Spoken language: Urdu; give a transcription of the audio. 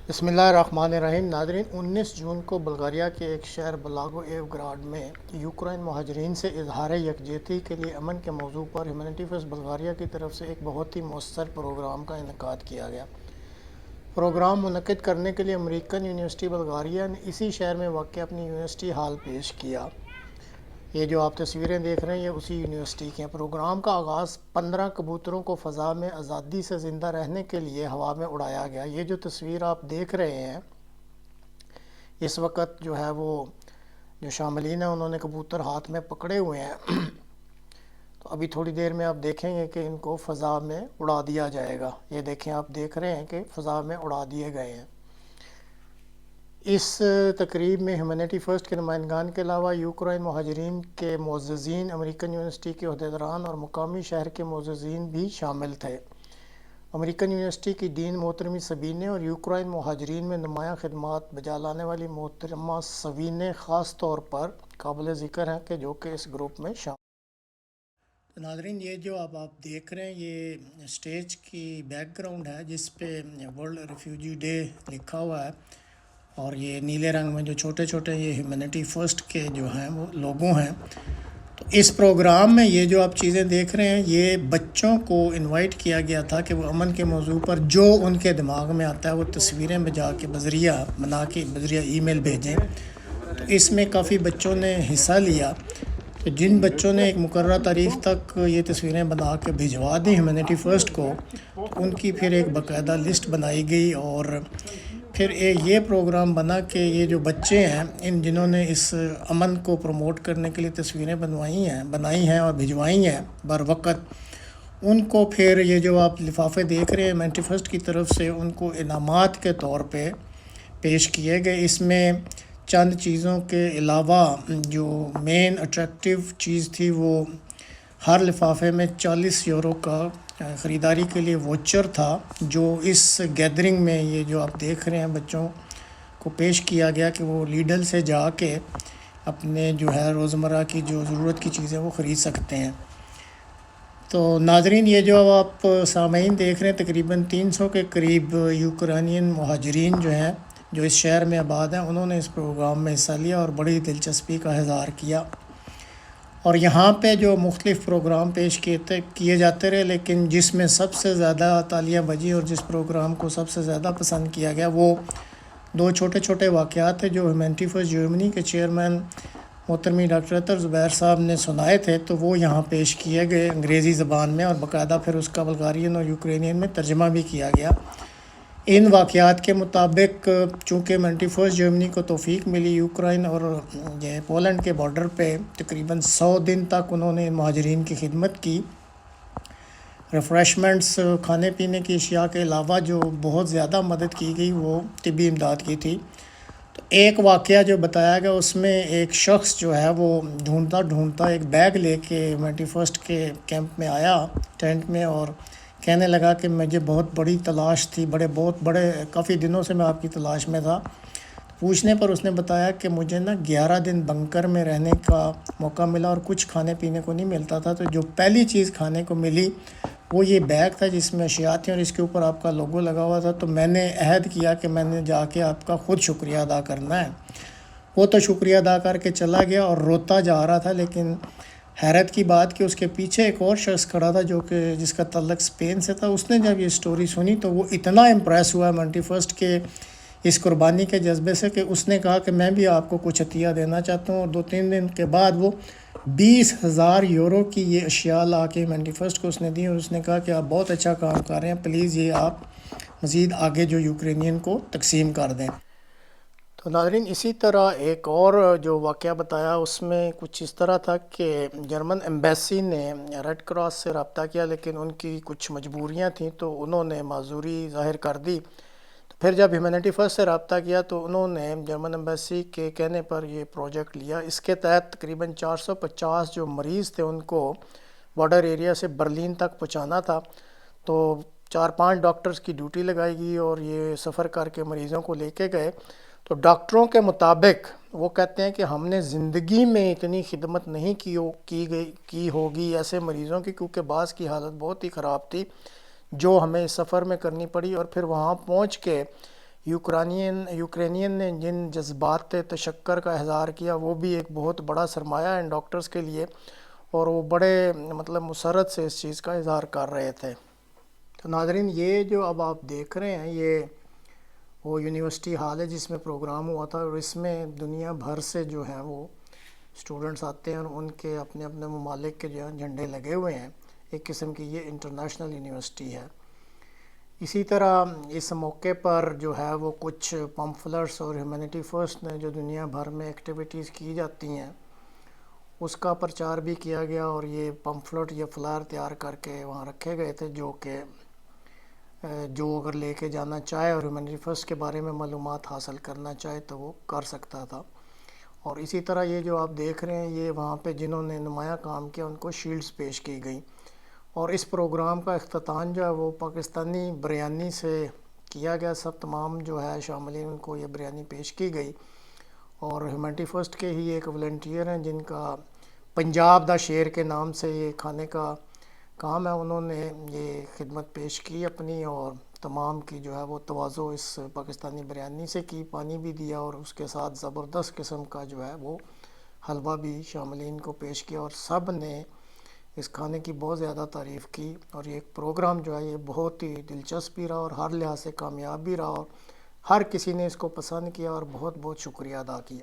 بسم اللہ الرحمن الرحیم۔ ناظرین، 19 جون کو بلغاریہ کے ایک شہر بلاگو ایو گراڈ میں یوکرائن مہاجرین سے اظہار یکجہتی کے لیے امن کے موضوع پر ہیومینٹی فرسٹ بلغاریہ کی طرف سے ایک بہت ہی مؤثر پروگرام کا انعقاد کیا گیا۔ پروگرام منعقد کرنے کے لیے امریکن یونیورسٹی بلغاریہ نے اسی شہر میں واقع اپنی یونیورسٹی ہال پیش کیا۔ یہ جو آپ تصویریں دیکھ رہے ہیں یہ اسی یونیورسٹی کے ہیں۔ پروگرام کا آغاز 15 کبوتروں کو فضا میں آزادی سے زندہ رہنے کے لیے ہوا میں اڑایا گیا۔ یہ جو تصویر آپ دیکھ رہے ہیں اس وقت جو ہے وہ جو شاملین ہیں انہوں نے کبوتر ہاتھ میں پکڑے ہوئے ہیں۔ تو ابھی تھوڑی دیر میں آپ دیکھیں گے کہ ان کو فضا میں اڑا دیا جائے گا۔ یہ دیکھیں، آپ دیکھ رہے ہیں کہ فضا میں اڑا دیے گئے ہیں۔ اس تقریب میں ہیومینٹی فرسٹ کے نمائندگان کے علاوہ یوکرائن مہاجرین کے معززین، امریکن یونیورسٹی کے عہدیداران اور مقامی شہر کے معززین بھی شامل تھے۔ امریکن یونیورسٹی کی ڈین محترمہ سبینے اور یوکرائن مہاجرین میں نمایاں خدمات بجا لانے والی محترمہ سوینے خاص طور پر قابل ذکر ہیں کہ جو کہ اس گروپ میں شامل۔ ناظرین، یہ جو آپ دیکھ رہے ہیں یہ اسٹیج کی بیک گراؤنڈ ہے جس پہ ورلڈ ریفیوجی ڈے لکھا ہوا ہے، اور یہ نیلے رنگ میں جو چھوٹے چھوٹے یہ ہیومینٹی فرسٹ کے جو ہیں وہ لوگوں ہیں۔ تو اس پروگرام میں یہ جو آپ چیزیں دیکھ رہے ہیں یہ بچوں کو انوائٹ کیا گیا تھا کہ وہ امن کے موضوع پر جو ان کے دماغ میں آتا ہے وہ تصویریں بنا کے بذریعہ ای میل بھیجیں۔ تو اس میں کافی بچوں نے حصہ لیا۔ تو جن بچوں نے ایک مقررہ تاریخ تک یہ تصویریں بنا کے بھجوا دیں ہیومینٹی فرسٹ کو، تو ان کی پھر ایک باقاعدہ لسٹ بنائی گئی، اور پھر یہ پروگرام بنا کہ یہ جو بچے ہیں جنہوں نے اس امن کو پروموٹ کرنے کے لیے تصویریں بنائی ہیں اور بھجوائی ہیں بر وقت، ان کو پھر یہ جو آپ لفافے دیکھ رہے ہیں ہیومینٹی فرسٹ کی طرف سے ان کو انعامات کے طور پہ پیش کیے گئے۔ اس میں چند چیزوں کے علاوہ جو مین اٹریکٹیو چیز تھی وہ ہر لفافے میں 40 یورو کا خریداری کے لیے ووچر تھا، جو اس گیدرنگ میں یہ جو آپ دیکھ رہے ہیں بچوں کو پیش کیا گیا کہ وہ لیڈل سے جا کے اپنے جو ہے روزمرہ کی جو ضرورت کی چیزیں وہ خرید سکتے ہیں۔ تو ناظرین، یہ جو آپ سامعین دیکھ رہے ہیں تقریباً 300 کے قریب یوکرائنین مہاجرین جو ہیں جو اس شہر میں آباد ہیں، انہوں نے اس پروگرام میں حصہ لیا اور بڑی دلچسپی کا اظہار کیا۔ اور یہاں پہ جو مختلف پروگرام پیش کیے جاتے رہے، لیکن جس میں سب سے زیادہ تالیاں بجیں اور جس پروگرام کو سب سے زیادہ پسند کیا گیا وہ دو چھوٹے چھوٹے واقعات تھے جو ہیومینٹی فرسٹ جرمنی کے چیئرمین محترمہ ڈاکٹر عطر زبیر صاحب نے سنائے تھے۔ تو وہ یہاں پیش کیے گئے انگریزی زبان میں، اور باقاعدہ پھر اس کا بلغارین اور یوکرینین میں ترجمہ بھی کیا گیا۔ ان واقعات کے مطابق چونکہ ہیومینٹی فرسٹ جرمنی کو توفیق ملی یوکرائن اور یہ پولینڈ کے بارڈر پہ تقریباً 100 دن تک انہوں نے مہاجرین کی خدمت کی۔ ریفریشمنٹس، کھانے پینے کی اشیاء کے علاوہ جو بہت زیادہ مدد کی گئی وہ طبی امداد کی تھی۔ تو ایک واقعہ جو بتایا گیا اس میں ایک شخص جو ہے وہ ڈھونڈتا ایک بیگ لے کے ہیومینٹی فرسٹ کے کیمپ میں آیا، ٹینٹ میں، اور کہنے لگا کہ مجھے بہت بڑی تلاش تھی، بہت بڑے کافی دنوں سے میں آپ کی تلاش میں تھا۔ پوچھنے پر اس نے بتایا کہ مجھے 11 دن بنکر میں رہنے کا موقع ملا اور کچھ کھانے پینے کو نہیں ملتا تھا، تو جو پہلی چیز کھانے کو ملی وہ یہ بیگ تھا جس میں اشیاء تھیں اور اس کے اوپر آپ کا لوگو لگا ہوا تھا۔ تو میں نے عہد کیا کہ میں نے جا کے آپ کا خود شکریہ ادا کرنا ہے۔ وہ تو شکریہ ادا کر کے چلا گیا اور روتا جا رہا تھا، لیکن حیرت کی بات کہ اس کے پیچھے ایک اور شخص کھڑا تھا جو کہ جس کا تعلق اسپین سے تھا۔ اس نے جب یہ سٹوری سنی تو وہ اتنا امپریس ہوا ہیومینٹی فرسٹ کے اس قربانی کے جذبے سے کہ اس نے کہا کہ میں بھی آپ کو کچھ عطیہ دینا چاہتا ہوں، اور 2-3 دن کے بعد وہ 20,000 یورو کی یہ اشیاء لا کے ہیومینٹی فرسٹ کو اس نے دی، اور اس نے کہا کہ آپ بہت اچھا کام کر رہے ہیں، پلیز یہ آپ مزید آگے جو یوکرینین کو تقسیم کر دیں۔ تو ناظرین، اسی طرح ایک اور جو واقعہ بتایا اس میں کچھ اس طرح تھا کہ جرمن ایمبیسی نے ریڈ کراس سے رابطہ کیا، لیکن ان کی کچھ مجبوریاں تھیں تو انہوں نے معذوری ظاہر کر دی۔ تو پھر جب ہیومینٹی فرسٹ سے رابطہ کیا تو انہوں نے جرمن ایمبیسی کے کہنے پر یہ پروجیکٹ لیا۔ اس کے تحت تقریباً 450 جو مریض تھے ان کو بارڈر ایریا سے برلین تک پہنچانا تھا۔ تو 4-5 ڈاکٹرز کی ڈیوٹی لگائی گئی اور یہ سفر کر کے مریضوں کو لے کے گئے۔ تو ڈاکٹروں کے مطابق وہ کہتے ہیں کہ ہم نے زندگی میں اتنی خدمت نہیں کی ہوگی ایسے مریضوں کی، کیونکہ بعض کی حالت بہت ہی خراب تھی جو ہمیں اس سفر میں کرنی پڑی، اور پھر وہاں پہنچ کے یوکرینین نے جن جذبات تشکر کا اظہار کیا وہ بھی ایک بہت بڑا سرمایہ ہے ان ڈاکٹرز کے لیے، اور وہ بڑے مسرت سے اس چیز کا اظہار کر رہے تھے۔ تو ناظرین، یہ جو اب آپ دیکھ رہے ہیں یہ وہ یونیورسٹی ہال ہے جس میں پروگرام ہوا تھا، اور اس میں دنیا بھر سے جو ہیں وہ اسٹوڈنٹس آتے ہیں اور ان کے اپنے اپنے ممالک کے جو ہیں جھنڈے لگے ہوئے ہیں۔ ایک قسم کی یہ انٹرنیشنل یونیورسٹی ہے۔ اسی طرح اس موقع پر جو ہے وہ کچھ پمفلٹس اور ہیومینٹی فرسٹ نے جو دنیا بھر میں ایکٹیویٹیز کی جاتی ہیں اس کا پرچار بھی کیا گیا، اور یہ پمفلٹ یا فلائر تیار کر کے وہاں رکھے گئے تھے جو اگر لے کے جانا چاہے اور ہیومینٹی فرسٹ کے بارے میں معلومات حاصل کرنا چاہے تو وہ کر سکتا تھا۔ اور اسی طرح یہ جو آپ دیکھ رہے ہیں یہ وہاں پہ جنہوں نے نمایاں کام کیا ان کو شیلڈز پیش کی گئیں، اور اس پروگرام کا اختتام جو ہے وہ پاکستانی بریانی سے کیا گیا۔ سب تمام جو ہے شاملین ان کو یہ بریانی پیش کی گئی، اور ہیومینٹی فرسٹ کے ہی ایک والنٹیئر ہیں جن کا پنجاب دا شیر کے نام سے یہ کھانے کا کام ہے، انہوں نے یہ خدمت پیش کی اپنی، اور تمام کی جو ہے وہ تواضع اس پاکستانی بریانی سے کی، پانی بھی دیا، اور اس کے ساتھ زبردست قسم کا جو ہے وہ حلوہ بھی شاملین کو پیش کیا، اور سب نے اس کھانے کی بہت زیادہ تعریف کی۔ اور یہ ایک پروگرام جو ہے یہ بہت ہی دلچسپ بھی رہا اور ہر لحاظ سے کامیاب بھی رہا، اور ہر کسی نے اس کو پسند کیا اور بہت بہت شکریہ ادا کیا۔